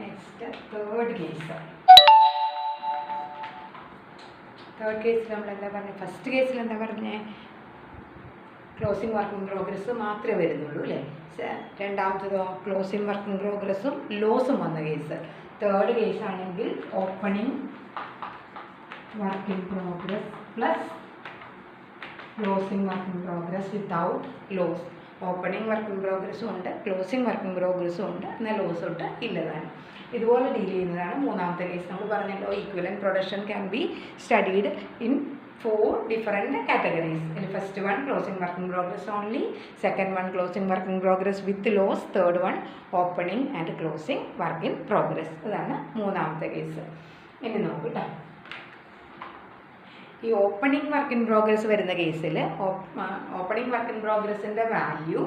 Next third case. Third കേസിൽ നമ്മൾ എന്താ പറഞ്ഞത്? ഫസ്റ്റ് കേസിൽ എന്താ പറഞ്ഞേ? ക്ലോസിംഗ് വർക്ക് ഇൻ പ്രോഗ്രസ് മാത്രമേ വരുന്നുള്ളൂ അല്ലേ? രണ്ടാമത്തതോ ക്ലോസിംഗ് വർക്ക് ഇൻ പ്രോഗ്രസ്സും ലോസും വന്ന കേസ്. തേർഡ് കേസ് ആണെങ്കിൽ opening work in progress plus closing work in progress without loss. Opening work in പ്രോഗ്രസ്സും ഉണ്ട്, ക്ലോസിംഗ് വർക്ക് ഇൻ പ്രോഗ്രസ്സും ഉണ്ട്, എന്നാൽ ലോസ് തൊട്ട് ഇല്ലതാണ്. ഇതുപോലെ ഡീൽ ചെയ്യുന്നതാണ് മൂന്നാമത്തെ കേസ്. നമ്മൾ പറഞ്ഞല്ലോ equivalent production can be studied in 4 different categories. First one closing work in progress only, second one closing work in progress with loss, third one opening and closing work in progress. അതാണ് മൂന്നാമത്തെ case. ഇനി നോക്കൂ കേട്ടോ. ഈ opening work in progress വരുന്ന കേസിൽ opening work in പ്രോഗ്രസിൻ്റെ value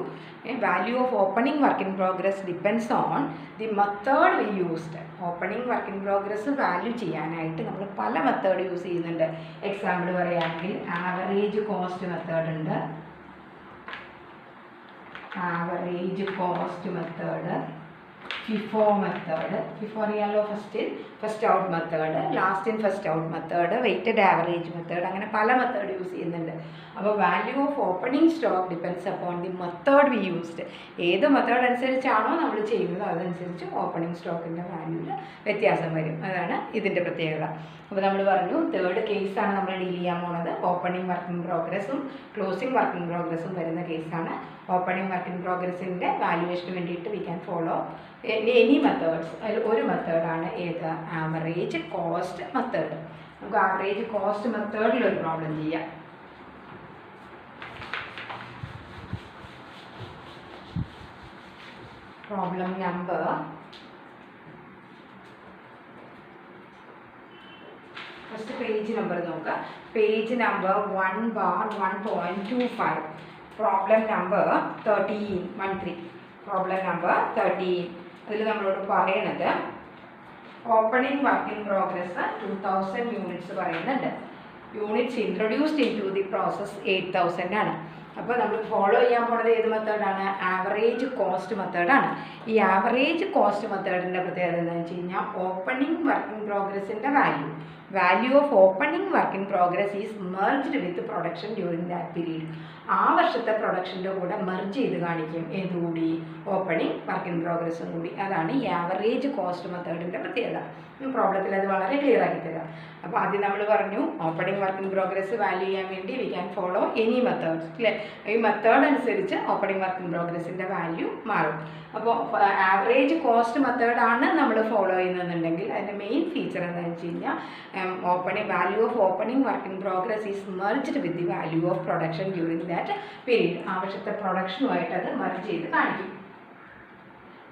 of opening work in progress depends on the method we used. Opening work in progress value ചെയ്യാനായിട്ട് നമ്മൾ പല മെത്തേഡ് യൂസ് ചെയ്യുന്നുണ്ട്. എക്സാമ്പിൾ പറയുകയാണെങ്കിൽ ആവറേജ് കോസ്റ്റ് മെത്തേഡ് ഉണ്ട്, average cost method, FIFO method, FIFO അറിയാലോ, first out method, last in first out method, weighted average method, അങ്ങനെ പല method use ചെയ്യുന്നുണ്ട്. അപ്പോൾ value of opening stock depends upon the method we used. ഏത് method അനുസരിച്ചാണോ നമ്മൾ ചെയ്യുന്നത് അതനുസരിച്ച് ഓപ്പണിംഗ് സ്റ്റോക്കിൻ്റെ വാല്യൂവിൽ വ്യത്യാസം വരും. അതാണ് ഇതിൻ്റെ പ്രത്യേകത. അപ്പോൾ നമ്മൾ പറഞ്ഞു തേർഡ് കേസാണ് നമ്മൾ ഡീൽ ചെയ്യാൻ പോകുന്നത്. ഓപ്പണിംഗ് വർക്ക് ഇൻ പ്രോഗ്രസ്സും ക്ലോസിംഗ് വർക്ക് ഇൻ പ്രോഗ്രസ്സും വരുന്ന കേസാണ്. ഓപ്പണിംഗ് വർക്ക് ഇൻ പ്രോഗ്രസിൻ്റെ വാല്യുവേഷന് വേണ്ടിയിട്ട് we can follow any methods. അതിൽ ഒരു മെത്തേഡാണ് ഏത്? Average cost method. നമുക്ക് ആവറേജ് കോസ്റ്റ് മെത്തേഡിൽ ഒരു പ്രോബ്ലം ചെയ്യാം. Problem number first page number നോക്കുക. Page number 1/1.25. Problem number 13. Problem number 13. അതിൽ നമ്മളോട് പറയണത് opening work in progress 2000 units പറയുന്നുണ്ട്. Units introduced in to the process 8000 ആണ്. അപ്പോൾ നമ്മൾ ഫോളോ ചെയ്യാൻ പോകുന്നത് ഏത് മെത്തേഡാണ്? ആവറേജ് കോസ്റ്റ് മെത്തേഡാണ്. ഈ ആവറേജ് കോസ്റ്റ് മെത്തേഡിൻ്റെ പ്രത്യേകത എന്താണെന്ന് വെച്ച് കഴിഞ്ഞാൽ ഓപ്പണിംഗ് വർക്ക് ഇൻ പ്രോഗ്രസിൻ്റെ value of opening work in progress is merged with production during that period. ആ വർഷത്തെ പ്രൊഡക്ഷൻ്റെ കൂടെ മെർജ് ചെയ്ത് കാണിക്കും. ഏതുകൂടി? ഓപ്പണിംഗ് വർക്ക് ഇൻ പ്രോഗ്രസ്സും കൂടി. അതാണ് ഈ ആവറേജ് കോസ്റ്റ് മെത്തേഡിൻ്റെ പ്രത്യേകത. പ്രോബ്ലത്തിൽ അത് വളരെ ക്ലിയർ ആക്കി തരാം. അപ്പോൾ ആദ്യം നമ്മൾ പറഞ്ഞു opening work in progress value ചെയ്യാൻ വേണ്ടി V can follow any methods അല്ലേ? ഈ മെത്തേഡ് അനുസരിച്ച് ഓപ്പണിംഗ് വർക്ക് ഇൻ പ്രോഗ്രസിൻ്റെ വാല്യൂ മാറും. അപ്പോൾ ആവറേജ് കോസ്റ്റ് മെത്തേഡാണ് നമ്മൾ ഫോളോ ചെയ്യുന്നതെന്നുണ്ടെങ്കിൽ അതിൻ്റെ മെയിൻ ഫീച്ചർ എന്താണെന്ന് വെച്ച് കഴിഞ്ഞാൽ value of opening work in progress is merged with the value of production during that period. ആവശ്യത്തെ പ്രൊഡക്ഷനുമായിട്ട് അത് മെർജ് ചെയ്ത് കാണിക്കും.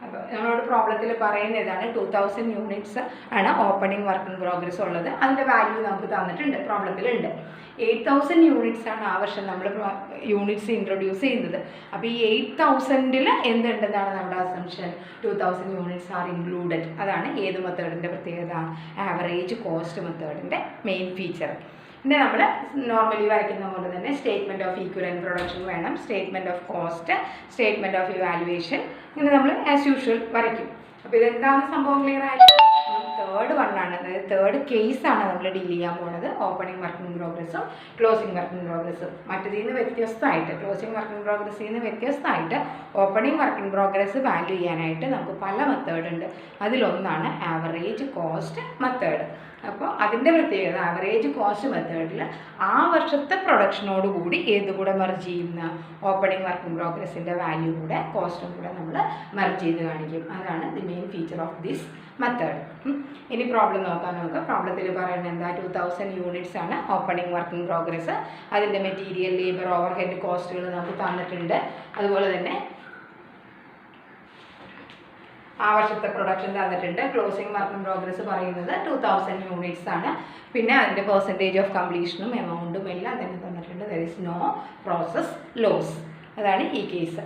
അപ്പോൾ നമ്മളോട് പ്രോബ്ലത്തിൽ പറയുന്ന ഇതാണ് 2000 യൂണിറ്റ്സ് ആണ് ഓപ്പണിംഗ് വർക്ക് ഇൻ പ്രോഗ്രസ് ഉള്ളത്. അതിൻ്റെ വാല്യൂ നമുക്ക് തന്നിട്ടുണ്ട്, പ്രോബ്ലത്തിലുണ്ട്. 8000 യൂണിറ്റ്സ് ആണ് ആ വർഷം നമ്മൾ യൂണിറ്റ്സ് ഇൻട്രൊഡ്യൂസ് ചെയ്യുന്നത്. അപ്പോൾ ഈ 8000-ൽ എന്തുണ്ടെന്നാണ് നമ്മുടെ അസംഷൻ? 2000 units are included. അതാണ് ഏത് മെത്തേഡിൻ്റെ പ്രത്യേകത? ആവറേജ് കോസ്റ്റ് മെത്തേഡിൻ്റെ മെയിൻ ഫീച്ചർ. പിന്നെ നമ്മൾ നോർമലി വരയ്ക്കുന്ന പോലെ തന്നെ സ്റ്റേറ്റ്മെൻറ്റ് ഓഫ് ഈക്വലൻറ്റ് പ്രൊഡക്ഷൻ വേണം, statement of cost, statement of evaluation, ഇങ്ങനെ നമ്മൾ ആസ് യൂഷ്വൽ വരയ്ക്കും. അപ്പോൾ ഇതെന്താണ് സംഭവം ക്ലിയർ ആയിട്ട്? തേർഡ് വണ്ണാണ്, അതായത് തേർഡ് കേസാണ് നമ്മൾ ഡീൽ ചെയ്യാൻ പോകുന്നത്. ഓപ്പണിംഗ് വർക്ക് ഇൻ പ്രോഗ്രസ്സും ക്ലോസിംഗ് വർക്ക് ഇൻ പ്രോഗ്രസ്സും. മറ്റതിൽ നിന്ന് വ്യത്യസ്തമായിട്ട്, ക്ലോസിംഗ് വർക്ക് ഇൻ പ്രോഗ്രസ്സിൽ നിന്ന് വ്യത്യസ്തമായിട്ട് opening work in progress value ചെയ്യാനായിട്ട് നമുക്ക് പല മെത്തേഡ് ഉണ്ട്. അതിലൊന്നാണ് ആവറേജ് കോസ്റ്റ് മെത്തേഡ്. അപ്പോൾ അതിൻ്റെ പ്രത്യേകത ആവറേജ് കോസ്റ്റ് മെത്തേഡിൽ ആ വർഷത്തെ പ്രൊഡക്ഷനോടുകൂടി ഏതുകൂടെ മെർജ് ചെയ്യുന്ന ഓപ്പണിംഗ് വർക്ക് ഇൻ പ്രോഗ്രസിൻ്റെ വാല്യൂ കൂടെ കോസ്റ്റും കൂടെ നമ്മൾ മെർജ് ചെയ്ത് കാണിക്കും. അതാണ് the main feature of this method. ഇനി പ്രോബ്ലം നോക്കാം നമുക്ക്. പ്രോബ്ലത്തിൽ പറയുന്നത് എന്താ? 2000 യൂണിറ്റ്സ് ആണ് ഓപ്പണിംഗ് വർക്ക് ഇൻ പ്രോഗ്രസ്. അതിൻ്റെ മെറ്റീരിയൽ, ലേബർ, ഓവർ ഹെഡ് കോസ്റ്റുകൾ നമുക്ക് തന്നിട്ടുണ്ട്. അതുപോലെ തന്നെ ആ വർഷത്തെ പ്രൊഡക്ഷൻ തന്നിട്ടുണ്ട്. ക്ലോസിംഗ് വർക്ക് ഇൻ പ്രോഗ്രസ് പറയുന്നത് 2000 യൂണിറ്റ്സ് ആണ്. പിന്നെ അതിൻ്റെ പെർസെൻറ്റേജ് ഓഫ് കംപ്ലീഷനും എമൗണ്ടും എല്ലാം തന്നെ തന്നിട്ടുണ്ട്. There is no process loss. അതാണ് ഈ കേസ്.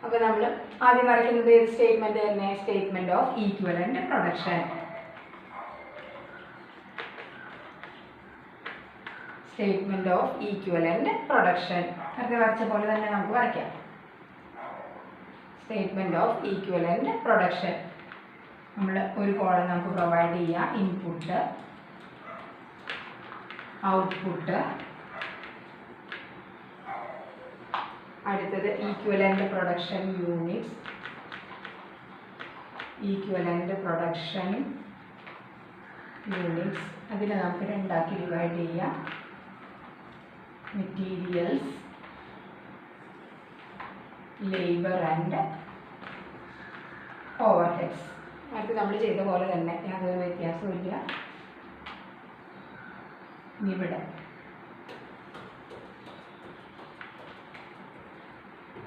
അപ്പോൾ നമ്മൾ ആദ്യം വരയ്ക്കുന്നത് ഏത് സ്റ്റേറ്റ്മെൻറ്റ് തന്നെ? Statement of equivalent production. Statement of equivalent production നേരത്തെ വരച്ച പോലെ തന്നെ നമുക്ക് വരയ്ക്കാം. Statement of equivalent production. നമ്മൾ ഒരു കോളം നമുക്ക് പ്രൊവൈഡ് ചെയ്യാം. ഇൻപുട്ട്, ഔട്ട്പുട്ട്, അടുത്തത് equivalent production units, equivalent production units. അതിനെ നമുക്ക് രണ്ടാക്കി ഡിവൈഡ് ചെയ്യാം. Materials, labour and overheads. അത് നമ്മൾ ചെയ്ത പോലെ തന്നെ, യാതൊരു വ്യത്യാസമില്ല. ഇവിടെ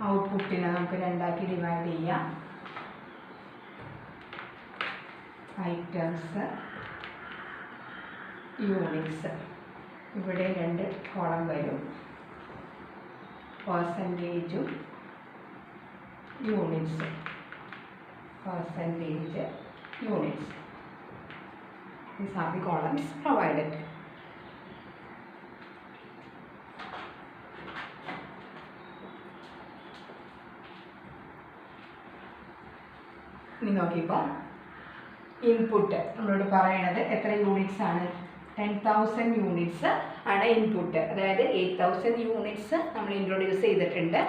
ഔട്ട്പുട്ടിനെ നമുക്ക് രണ്ടാക്കി ഡിവൈഡ് ചെയ്യാം. Items, units. ഇവിടെ 2 കോളം വരും. പെർസെൻറ്റേജും units, percentage, units. These are the columns provided. ഇനി നോക്കിയപ്പോൾ ഇൻപുട്ട് നമ്മളോട് പറയണത് എത്ര യൂണിറ്റ്സ് ആണ്? 10,000 യൂണിറ്റ്സ് ആണ് ഇൻപുട്ട്. അതായത് 8,000 യൂണിറ്റ്സ് നമ്മൾ ഇൻട്രൊഡ്യൂസ് ചെയ്തിട്ടുണ്ട്.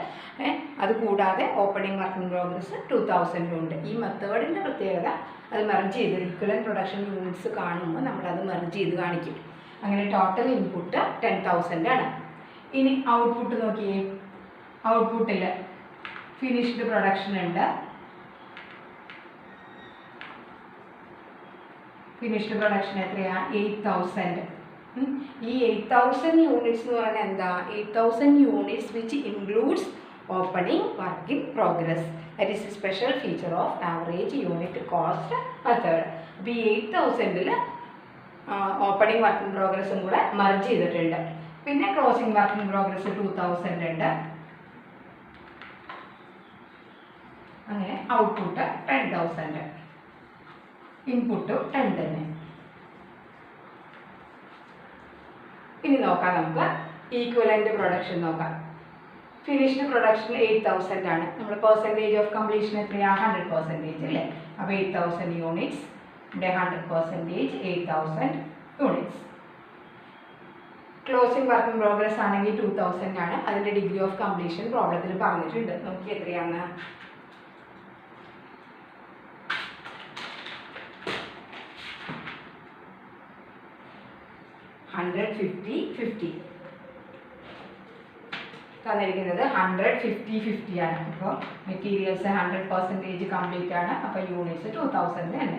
അതുകൂടാതെ ഓപ്പണിംഗ് വർക്കിംഗ് പ്രോഗ്രസ് 2,000 ഉണ്ട്. ഈ മെത്തേഡിൻ്റെ പ്രത്യേകത അത് മെർജ് ചെയ്ത് ഈക്വലൻ്റ് പ്രൊഡക്ഷൻ യൂണിറ്റ്സ് കാണുമ്പോൾ നമ്മളത് മെർജ് ചെയ്ത് കാണിക്കും. അങ്ങനെ ടോട്ടൽ ഇൻപുട്ട് 10,000 ആണ്. ഇനി ഔട്ട്പുട്ട് നോക്കിയേ. ഔട്ട്പുട്ടിൽ ഫിനിഷ്ഡ് പ്രൊഡക്ഷൻ ഉണ്ട്. ഫിനിഷ്ഡ് പ്രൊഡക്ഷൻ എത്രയാണ്? 8,000. ഈ 8,000 യൂണിറ്റ്സ് എന്ന് പറയുന്നത് എന്താ? 8,000 units which includes opening work in progress. That is A special feature of average unit cost method. അപ്പോൾ ഈ 8,000-ൽ ഓപ്പണിംഗ് വർക്ക് ഇൻ പ്രോഗ്രസും കൂടെ മെർജ് ചെയ്തിട്ടുണ്ട്. പിന്നെ ക്ലോസിംഗ് വർക്ക് ഇൻ പ്രോഗ്രസ് 2,000 ഉണ്ട്. അങ്ങനെ ഔട്ട്പുട്ട് 10,000, ഇൻപുട്ട് 10 തന്നെ. ഇനി നോക്കാം നമുക്ക് ഈക്വലൻ്റ് പ്രൊഡക്ഷൻ നോക്കാം. ഫിനിഷ്ഡ് പ്രൊഡക്ഷൻ 8,000 ആണ്. നമ്മൾ പെർസെൻറ്റേജ് ഓഫ് കംപ്ലീഷൻ എത്രയാണ്? 100% അല്ലേ? അപ്പോൾ 8,000 യൂണിറ്റ്സ്, ഇവിടെ 100% 8,000 units. Closing work in progress ആണെങ്കിൽ 2,000 ആണ്. അതിൻ്റെ ഡിഗ്രി ഓഫ് കംപ്ലീഷൻ പ്രോബ്ലത്തിൽ പറഞ്ഞിട്ടുണ്ട്. നോക്കി എത്രയാണ്? 100-50-50 തന്നിരിക്കുന്നത്. 100-50-50 ആണ്. അപ്പോൾ മെറ്റീരിയൽസ് 100% കംപ്ലീറ്റ് ആണ്. അപ്പോൾ യൂണിറ്റ്സ് 2,000 തന്നെ.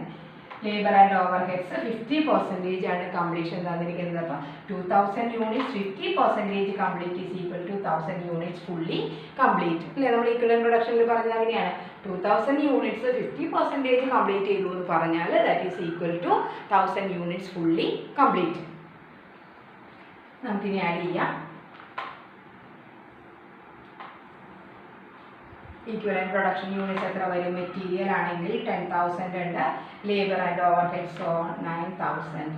ലേബർ ആൻഡ് ഓവർ ഹെഡ്സ് 50% ആണ് കംപ്ലീഷൻ തന്നിരിക്കുന്നത്. അപ്പോൾ 2,000 units 50% complete is equal to 1,000 units fully complete അല്ലേ? നമ്മൾ ഈക്വലൻ്റ് പ്രൊഡക്ഷനിൽ പറഞ്ഞത് അങ്ങനെയാണ്. 2,000 യൂണിറ്റ്സ് 50% കംപ്ലീറ്റ് ചെയ്തു എന്ന് പറഞ്ഞാൽ that is equal to 1,000 units fully complete. നമുക്കിനി ആഡ് ചെയ്യാം. ഈക്വലൻ്റ് പ്രൊഡക്ഷൻ യൂണിറ്റ്സ് എത്ര വരും? മെറ്റീരിയൽ ആണെങ്കിൽ 10,000 ഉണ്ട്. Labour and overheads 9,000.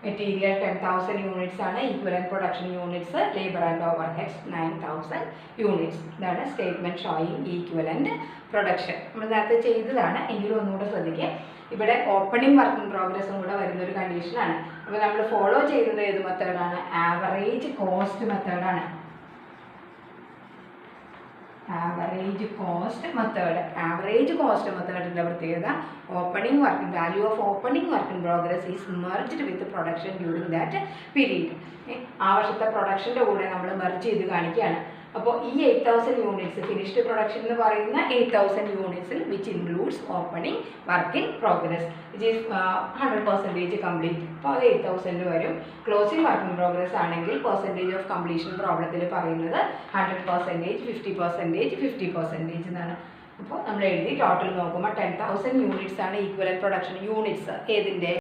Material 10,000 units ആണ്. Equivalent production units labour and overheads 9,000 units. ഇതാണ് സ്റ്റേറ്റ്മെൻറ്റ് ഷോയിങ് ഈക്വലൻ്റ് പ്രൊഡക്ഷൻ. നമ്മൾ നേരത്തെ ചെയ്തതാണ്, എങ്കിലും ഒന്നുകൂടെ ശ്രദ്ധിക്കുക. ഇവിടെ ഓപ്പണിംഗ് വർക്ക് ഇൻ പ്രോഗ്രസും കൂടെ വരുന്നൊരു കണ്ടീഷനാണ്. അപ്പോൾ നമ്മൾ ഫോളോ ചെയ്യുന്നത് ഏത് മെത്തേഡാണ്? ആവറേജ് കോസ്റ്റ് മെത്തേഡാണ്. Average cost method. Average cost മെത്തേഡിൻ്റെ പ്രത്യേകത opening work value of opening work in progress is merged with production during that period. ആ വർഷത്തെ പ്രൊഡക്ഷൻ്റെ കൂടെ നമ്മൾ മെർജ് ചെയ്ത് കാണിക്കുകയാണ്. അപ്പോൾ ഈ 8,000 യൂണിറ്റ്സ് ഫിനിഷ്ഡ് പ്രൊഡക്ഷൻ എന്ന് പറയുന്ന 8,000 യൂണിറ്റ്സിൽ which includes opening work in progress which is 100% complete. അപ്പോൾ അത് 8,000 വരും. ക്ലോസിംഗ് വർക്ക് ഇൻ പ്രോഗ്രസ് ആണെങ്കിൽ പെർസെൻറ്റേജ് ഓഫ് കംപ്ലീഷൻ പ്രോബ്ലത്തിൽ പറയുന്നത് 100%, 50%, 50% എന്നാണ്. അപ്പോൾ നമ്മൾ എഴുതി ടോട്ടൽ നോക്കുമ്പോൾ 10,000 യൂണിറ്റ്സ് ആണ് ഈക്വലൻ്റ് പ്രൊഡക്ഷൻ യൂണിറ്റ്സ്. ഏതിൻ്റെ?